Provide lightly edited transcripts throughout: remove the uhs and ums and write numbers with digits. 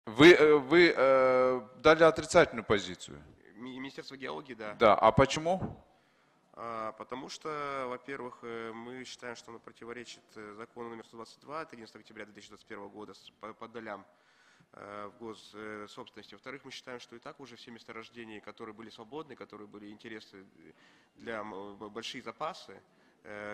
Вы дали отрицательную позицию. Министерство геологии, да. Да, а почему? Потому что, во-первых, мы считаем, что оно противоречит закону номер 122 от 11 октября 2021 года по долям в госсобственности. Во-вторых, мы считаем, что и так уже все месторождения, которые были свободны, которые были интересны для больших запасы,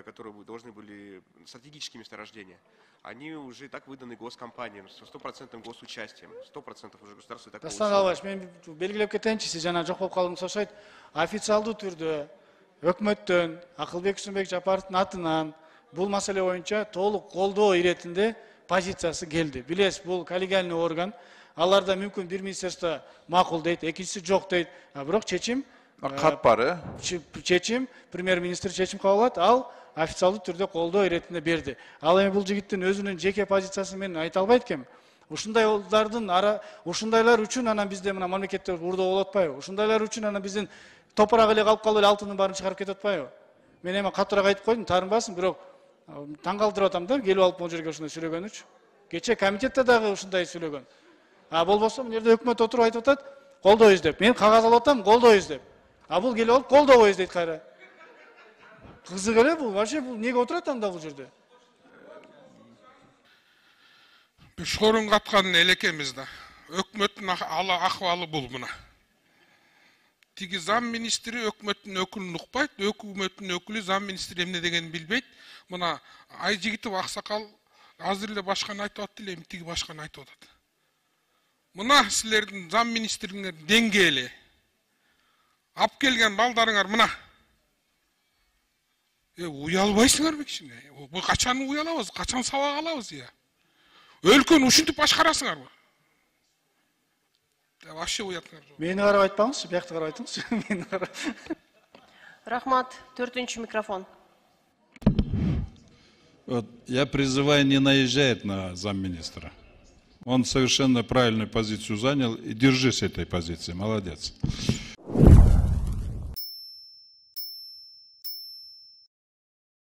которые должны были стратегические месторождения, они уже и так выданы госкомпаниям с 100% госучастием. 100% уже государство и так получило. Дастан Албаш, мен белгилеп кетейинчи, сиз жана жок болуп калдыңыз окшойт. Официалдуу түрдө өкмөттөн Акылбек Усунбек Жапаровдун атынан бул маселе боюнча толук колдоо иретинде позициясы келди. Билесиз, бул коллегиальный орган. Аларда мүмкүн бир министерство макул дейт, экинчиси жок дейт. Бирок чечим Кат пары. Чечим, премьер-министр чечим кабыл алат, ал официалдуу түрдө колдоо иретинде берди. Ал эми бул жигиттин өзүнүн жеке позициясын мен айта албайт экенмин. Ушундайлар үчүн анан бизде мына мамлекетте урдоо болуп атпайбы? Ушундайлар үчүн анан биздин топурак эле калып калып эле алтындын баарын чыгарып кетип атпайбы? Мен эми катуураак айтып койдум, таарынбасын, бирок таң калтырып атам да, келип алып бул жерге ушундай сүйлөгөнү үчүн. Кече комитетте дагы ушундай сүйлөгөн. Болбосо мына жерде өкмөт отуруп айтып атат, колдойбуз деп. Мен кагаз алып атам, колдойбуз деп. Бул келип алып колдобойбуз дейт кайра. Кызык эле бул, вообще бул неге отурат анда бул жерде? Шорун каткан элекемиз да. Өкмөттүн акыбалы бул мына. Тиги зам министри өкмөттүн өкүлүн укпайт, өкмөттүн өкүлү зам министри эмне дегенин билбейт. Мына Айжигитов аксакал азыр эле башканы айтып атты эле, тиги башканы айтып атат. Мына силердин зам министриңер деңгээли. Ап келген балдарыңар мына. Уялбайсыңарбы кичине? Бу качан уялабыз, качан сабак алабыз я? Өлкөнү ушинтип башкарасыңарбы? Вообще уятыңар жок. Мени карап айтпаңызчы, биякты карап айтыңызчы. Мени карап. Рахмат. 4-ші микрофон. Я призываю не наезжать на замминистра. Он совершенно правильную позицию занял и держись этой позиции. Молодец.